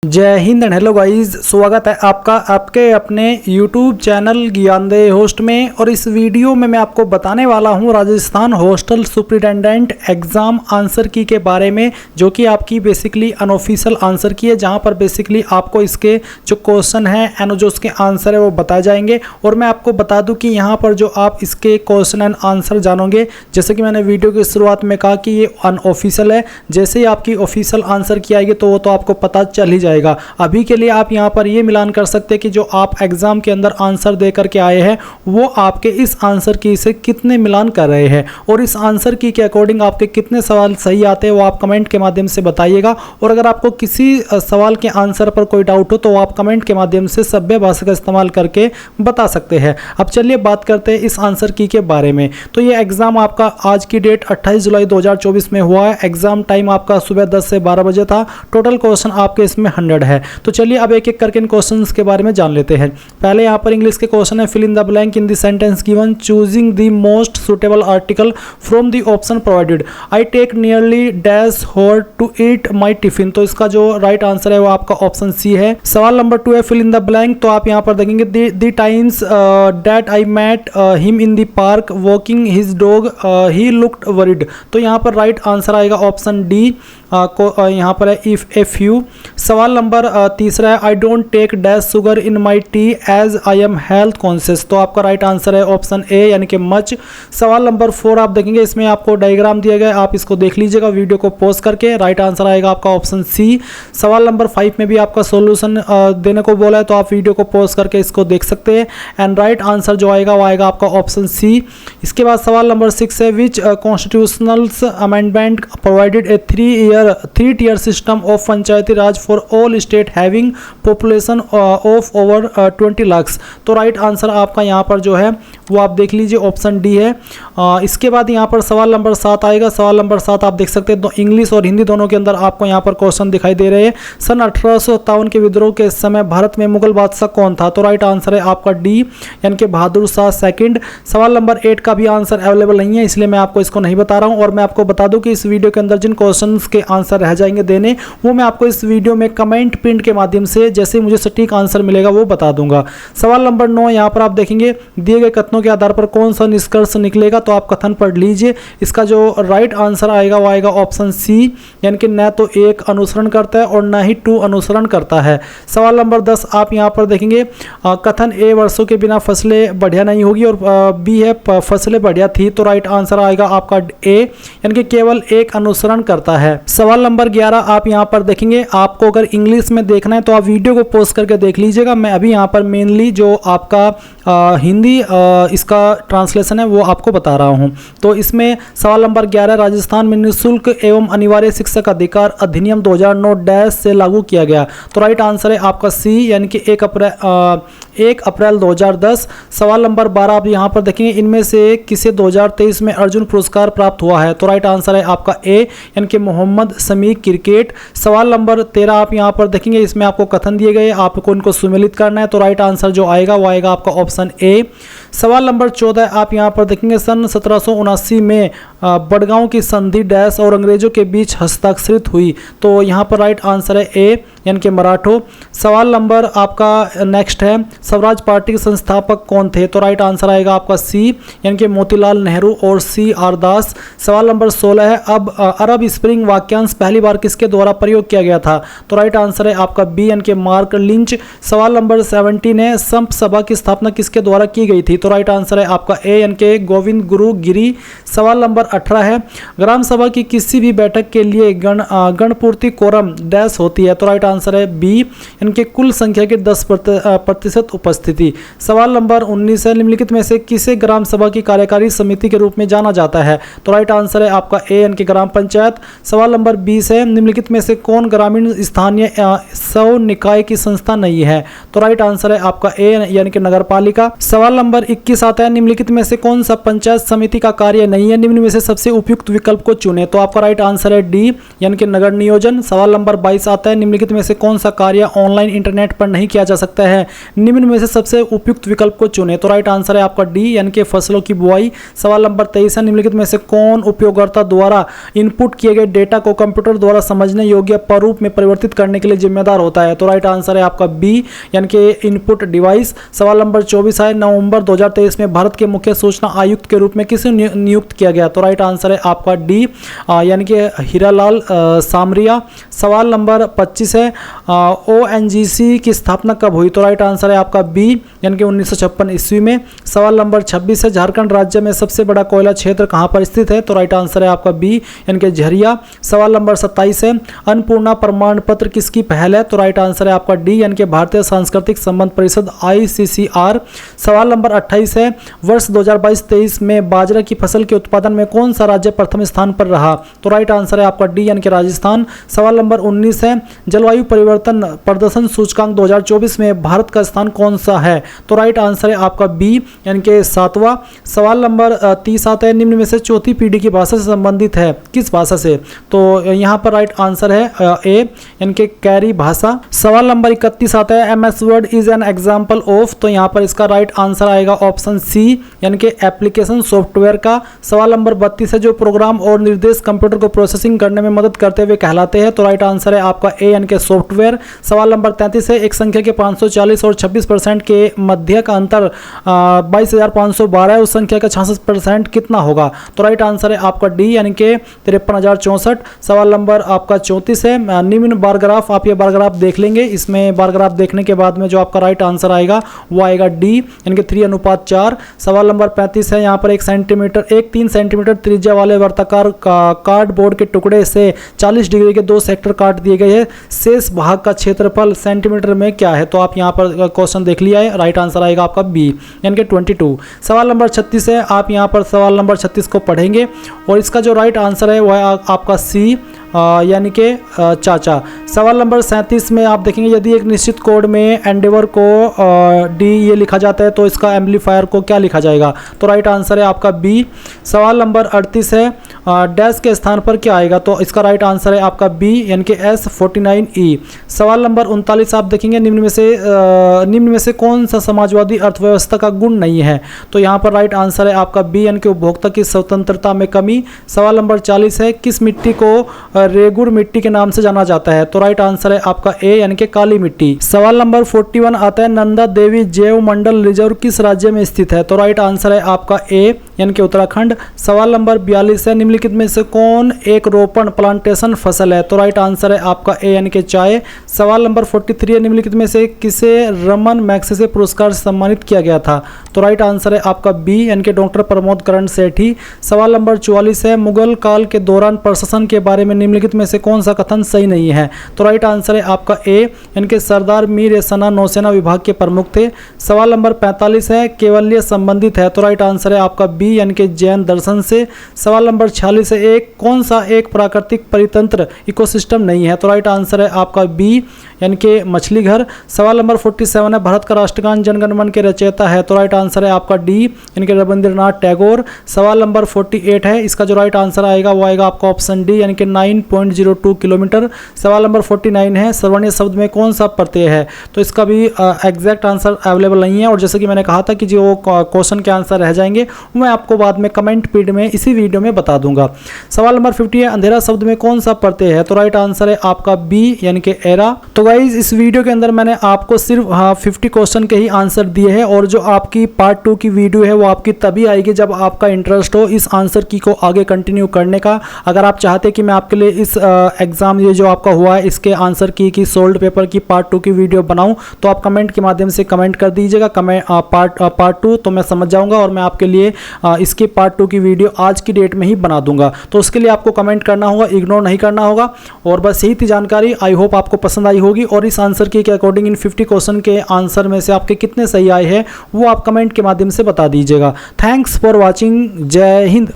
जय Hind and hello guys, स्वागत है आपका आपके अपने YouTube चैनल ज्ञानदेह होस्ट में। और इस वीडियो में मैं आपको बताने वाला हूं Rajasthan hostel superintendent exam answer की के बारे में, जो कि आपकी बेसिकली अनऑफिशियल आंसर की है, जहां पर बेसिकली आपको इसके जो क्वेश्चन है एंड जो उसके आंसर है वो बताए जाएंगे। और मैं आपको बता दूँ कि यहाँ पर जो आप इसके क्वेश्चन एंड आंसर जानोगे, जैसे कि मैंने वीडियो की शुरुआत में कहा कि ये अनऑफिशियल है, जैसे ही आपकी ऑफिशियल आंसर की आएगी तो वो तो आपको पता चल ही जाएगा। अभी के लिए आप यहां पर ये मिलान कर सकते हैं कि जो आप एग्जाम के अंदर आंसर दे करके आए हैं वो आपके इस आंसर की से कितने मिलान कर रहे हैं, और इस आंसर की के अकॉर्डिंग आपके कितने सवाल सही आते हैं वो आप कमेंट के माध्यम से बताइएगा। और अगर आपको किसी सवाल के आंसर पर कोई डाउट हो तो आप कमेंट के माध्यम से सभ्य भाषा का इस्तेमाल करके बता सकते हैं। अब चलिए बात करते हैं इस आंसर की के बारे में। तो ये एग्जाम आपका आज की डेट 28 जुलाई 2024 में हुआ है। एग्जाम टाइम आपका सुबह 10 से 12 बजे था। टोटल क्वेश्चन आपके इसमें 100 है। तो चलिए अब एक एक करके इन क्वेश्चंस के बारे में जान लेते हैं। पहले यहाँ पर इंग्लिश के क्वेश्चन है, fill in the blank in the sentence given choosing the most suitable article from the option provided. I take nearly dash hour to eat my tiffin. तो इसका जो राइट आंसर है वो आपका ऑप्शन सी है। सवाल number 2 है, fill in the blank. तो आप यहाँ पर देखेंगे the times that I met him in the park walking his dog he looked worried. तो यहाँ पर राइट आंसर आएगा ऑप्शन डी, यहाँ पर है इफ ए फ्यू। सवाल नंबर तीसरा है, I don't take dash sugar in my tea as I am health conscious. तो आपका राइट आंसर है ऑप्शन ए यानी कि मच। सवाल नंबर 4 आप देखेंगे, इसमें आपको डायग्राम दिया गया है, आप इसको देख लीजिएगा वीडियो को पॉज करके। राइट आंसर आएगा आपका ऑप्शन सी। सवाल नंबर 5 में भी आपका सोल्यूशन देने को बोला है, तो आप वीडियो को पॉज करके इसको देख सकते हैं। एंड राइट आंसर जो आएगा वो आएगा आपका ऑप्शन सी। इसके बाद सवाल नंबर 6 है, which constitutional amendment provided a 3 tier system of Panchayati Raj for all state having population of over 20 lakh. तो राइट आंसर आपका यहाँ पर जो है वो आप देख लीजिए ऑप्शन डी है। इसके बाद यहाँ पर सवाल नंबर 7 आएगा। सवाल नंबर 7 आप देख सकते हैं, इंग्लिश और हिंदी दोनों के अंदर आपको यहाँ पर क्वेश्चन दिखाई दे रहे हैं। सन 1857 के विद्रोह के समय भारत में मुगल बादशाह कौन था? तो राइट आंसर है आपका डी यानी कि बहादुर शाह सेकंड। सवाल नंबर 8 का भी आंसर अवेलेबल नहीं है, इसलिए मैं आपको इसको नहीं बता रहा हूँ। और मैं आपको बता दूं कि इस वीडियो के अंदर जिन क्वेश्चन के आंसर रह जाएंगे देने, वो मैं आपको इस वीडियो में कमेंट प्रिंट के माध्यम से जैसे मुझे सटीक आंसर मिलेगा वो बता दूंगा। सवाल नंबर 9 यहाँ पर आप देखेंगे, दिए गए कथनों के आधार पर कौन सा निष्कर्ष निकलेगा? तो आप कथन पढ़ लीजिए। इसका जो राइट आंसर आएगा वो आएगा ऑप्शन सी यानी कि न तो 1 अनुसरण करता है और न ही 2 अनुसरण करता है। सवाल नंबर 10 आप यहाँ पर देखेंगे, कथन ए वर्षों के बिना फसलें बढ़िया नहीं होगी, और बी है फसलें बढ़िया थी। तो राइट आंसर आएगा आपका ए यानी कि केवल 1 अनुसरण करता है। सवाल नंबर 11 आप यहाँ पर देखेंगे, आपको अगर इंग्लिश में देखना है तो आप वीडियो को पॉज करके देख लीजिएगा। मैं अभी यहाँ पर मेनली जो आपका हिंदी इसका ट्रांसलेशन है वो आपको बता रहा हूँ। तो इसमें सवाल नंबर 11, राजस्थान में निःशुल्क एवं अनिवार्य शिक्षक अधिकार अधिनियम 2009 डैश से लागू किया गया। तो राइट आंसर है आपका सी यानी कि 1 अप्रैल 2010। सवाल नंबर 12 आप यहाँ पर देखेंगे, इनमें से किसे 2023 में अर्जुन पुरस्कार प्राप्त हुआ है? तो राइट आंसर है आपका ए यानी कि मोहम्मद शमी क्रिकेट। सवाल नंबर 13 आप यहाँ पर देखेंगे, इसमें आपको कथन दिए गए, आपको इनको सुमेलित करना है। तो राइट आंसर जो आएगा वो आएगा आपका ऑप्शन ए। सवाल नंबर 14 आप यहाँ पर देखेंगे, सन 1779 में बड़गांव की संधि डैश और अंग्रेजों के बीच हस्ताक्षरित हुई। तो यहाँ पर राइट आंसर है ए यानी कि मराठो। सवाल नंबर आपका नेक्स्ट है, स्वराज पार्टी के संस्थापक कौन थे? तो राइट आंसर आएगा आपका सी यानी कि मोतीलाल नेहरू और सी आर दास। सवाल नंबर 16 है, अब अरब स्प्रिंग वाक्यांश पहली बार किसके द्वारा प्रयोग किया गया था? तो राइट आंसर है आपका बी यानी कि मार्क लिंच। सवाल नंबर 17 है, संप सभा की स्थापना किसके द्वारा की गई थी? तो राइट आंसर है आपका ए यानी कि गोविंद गुरु गिरी। सवाल नंबर 18 है, ग्राम सभा की किसी भी बैठक के लिए गणपूर्ति कोरम डैश होती है? तो राइट आंसर है बी यानी कि कुल संख्या के 10% उपस्थिति। सवाल नंबर 19 है, निम्नलिखित में से किसे ग्राम सभा की कार्यकारी समिति के रूप में जाना जाता है? तो राइट आंसर है आपका ए यानी कि ग्राम पंचायत। सवाल नंबर 20 है, निम्नलिखित में से कौन ग्रामीण स्थानीय स्व निकाय की संस्था नहीं है? तो राइट आंसर है आपका ए यानी कि नगर पालिका। सवाल नंबर 21 आता है, निम्नलिखित में से कौन सा पंचायत समिति का कार्य नहीं है? निम्न में से से सबसे उपयुक्त विकल्प को चुने। तो आपका राइट आंसर है डी, यानी कि नगर नियोजन। सवाल नंबर 22 आता है, निम्नलिखित में से कौन सा कार्य ऑनलाइन इंटरनेट पर नहीं किया जा सकता है, निम्न में से सबसे उपयुक्त विकल्प को चुने। तो राइट आंसर है आपका डी, यानी कि फसलों की बुआई। सवाल नंबर 23 है, निम्नलिखित में से कौन उपयोगकर्ता द्वारा इनपुट किए गए डेटा को कंप्यूटर द्वारा समझने योग्य प्रारूप में परिवर्तित करने के लिए जिम्मेदार होता है। तो राइट आंसर है आपका बी, यानी कि इनपुट डिवाइस। सवाल नंबर 24 है, नवंबर 2023 में भारत के मुख्य सूचना आयुक्त के रूप में किसे नियुक्त किया गया। तो राइट आंसर है आपका डी, यानी कि हीरालाल सामरिया। सवाल नंबर 25 है, ओएनजीसी की स्थापना कब हुई। तो राइट आंसर है आपका बी, यानी कि 1956 ईस्वी में। सवाल नंबर 26 है, झारखंड राज्य में सबसे बड़ा कोयला क्षेत्र कहाँ पर स्थित है। तो राइट आंसर है आपका बी, यानी कि झरिया। सवाल नंबर 27 है, अन्नपूर्णा प्रमाण पत्र किसकी पहल है। तो राइट आंसर है आपका डी, यानी कि भारतीय सांस्कृतिक संबंध परिषद ICCR। सवाल नंबर 28 है, वर्ष 2022-23 में बाजरा की फसल के उत्पादन में कौन सा राज्य प्रथम स्थान पर रहा। तो राइट आंसर है आपका डी, यानी कि राजस्थान। सवाल नंबर 19 है, जलवायु परिवर्तन प्रदर्शन सूचकांक 2024 में भारत का स्थान कौन सा है। तो राइट आंसर है आपका बी, यानी कि 7वां। सवाल नंबर 30 आता है, निम्न में से चौथी पीढ़ी की भाषा से संबंधित है, किस भाषा से। तो यहाँ पर राइट आंसर है ए, यानी कि कैरी भाषा। सवाल नंबर 31 आता है, MS word is an example of. तो यहाँ पर इसका राइट आंसर आएगा ऑप्शन सी, यानी कि एप्लीकेशन सॉफ्टवेयर का। सवाल नंबर 32 है, जो प्रोग्राम और निर्देश कंप्यूटर को प्रोसेसिंग करने में मदद करते हुए कहलाते हैं। तो राइट आंसर है आपका ए, यानी कि सॉफ्टवेयर। सवाल नंबर 33 है, एक संख्या के 540 और 26% के मध्य का अंतर 22,512 है, उस संख्या का 66% कितना होगा। तो राइट आंसर है आपका डी, यानी कि 53,064। सवाल नंबर आपका 34 है, निम्न बार ग्राफ, आप ये बार ग्राफ देख लेंगे। इसमें बार ग्राफ देखने के बाद में जो आपका राइट आंसर आएगा वो आएगा डी, यानी कि 3:4। सवाल नंबर 35 है, यहाँ पर 1 3 सेंटीमीटर त्रिज्या वाले वर्ताकार कार्डबोर्ड के टुकड़े से 40 डिग्री के 2 सेक्टर काट दिए गए हैं, शेष भाग का क्षेत्रफल सेंटीमीटर में क्या है। तो आप यहाँ पर क्वेश्चन देख लिया है, राइट आंसर आएगा आपका बी, यानी कि 22। सवाल नंबर 36 है, आप यहाँ पर सवाल नंबर 36 को पढ़ेंगे और इसका जो राइट आंसर है वह आपका सी, यानी कि चाचा। सवाल नंबर 37 में आप देखेंगे, यदि एक निश्चित कोड में एंडेवर को डी ये लिखा जाता है तो इसका एम्पलीफायर को क्या लिखा जाएगा। तो राइट आंसर है आपका बी। सवाल नंबर 38 है, डैश के स्थान पर क्या आएगा। तो इसका राइट आंसर है आपका बी, यानी कि S49E। सवाल नंबर 39 आप देखेंगे, निम्न में से कौन सा समाजवादी अर्थव्यवस्था का गुण नहीं है। तो यहाँ पर राइट आंसर है आपका बी, यानी कि उपभोक्ता की स्वतंत्रता में कमी। सवाल नंबर 40 है, किस मिट्टी को रेगुर मिट्टी के नाम से जाना जाता है। तो राइट आंसर है आपका ए, यानी कि काली मिट्टी। सवाल नंबर 41 आता है, नंदा देवी जैव मंडल रिजर्व किस राज्य में स्थित है। तो राइट आंसर है आपका ए, यानी कि उत्तराखंड। सवाल नंबर 42 है, निम्नलिखित में से कौन एक रोपण प्लांटेशन फसल है। तो राइट आंसर है आपका ए, यानी कि चाय। सवाल नंबर 43 है, निम्नलिखित में से किसे रमन मैग्सेसे पुरस्कार से सम्मानित किया गया था। तो राइट आंसर है आपका बी, यानी कि डॉक्टर प्रमोद करण सेठी। सवाल नंबर 44 है, मुगल काल के दौरान प्रशासन के बारे में निम्नलिखित में से कौन सा कथन सही नहीं है। तो राइट आंसर है आपका ए, यानी कि सरदार मीर ए सना नौसेना विभाग के प्रमुख थे। सवाल नंबर 45 है, केवल्य संबंधित है। तो राइट आंसर है आपका बी, यानी कि जैन दर्शन से। सवाल नंबर 46 है, कौन सा एक प्राकृतिक परितंत्र इकोसिस्टम नहीं है। तो राइट आंसर है आपका बी, यानी कि मछली घर। सवाल नंबर 47 है, भारत का राष्ट्रगान जनगण मन के रचयिता है। तो राइट आंसर है आपका डी, यानी कि रविंद्रनाथ टैगोर। सवाल नंबर 48 है, इसका जो राइट आंसर आएगा वो आएगा आपका ऑप्शन डी, यानी कि 9.02 किलोमीटर। सवाल नंबर 49 है, सर्वण्य शब्द में कौन सा प्रत्यय है। तो इसका भी एग्जैक्ट आंसर अवेलेबल नहीं है, और जैसे कि मैंने कहा था कि जो क्वेश्चन के आंसर रह जाएंगे वो मैं आपको बाद में कमेंट पीड में इसी वीडियो में बता दूंगा। सवाल नंबर 50 है, अंधेरा शब्द में कौन सा प्रत्यय है। तो राइट आंसर है आपका बी, यानी कि एरा। तो गाइज इस वीडियो के अंदर मैंने आपको सिर्फ 50 क्वेश्चन के ही आंसर दिए हैं, और जो आपकी पार्ट 2 की वीडियो है वो आपकी तभी आएगी जब आपका इंटरेस्ट हो इस आंसर की को आगे कंटिन्यू करने का। अगर आप चाहते कि मैं आपके लिए इस एग्जाम ये जो आपका हुआ है इसके आंसर की सोल्ड पेपर की पार्ट 2 की वीडियो बनाऊं, तो आप कमेंट के माध्यम से कमेंट कर दीजिएगा पार्ट 2, तो मैं समझ जाऊंगा और मैं आपके लिए इसकी पार्ट 2 की वीडियो आज की डेट में ही बना दूंगा। तो उसके लिए आपको कमेंट करना होगा, इग्नोर नहीं करना होगा। और बस यही थी जानकारी, आई होप आपको पसंद आई होगी। और इस आंसर की के अकॉर्डिंग इन 50 क्वेश्चन के आंसर में से आपके कितने सही आए हैं वो आप कमेंट के माध्यम से बता दीजिएगा। Thanks for watching. जय हिंद।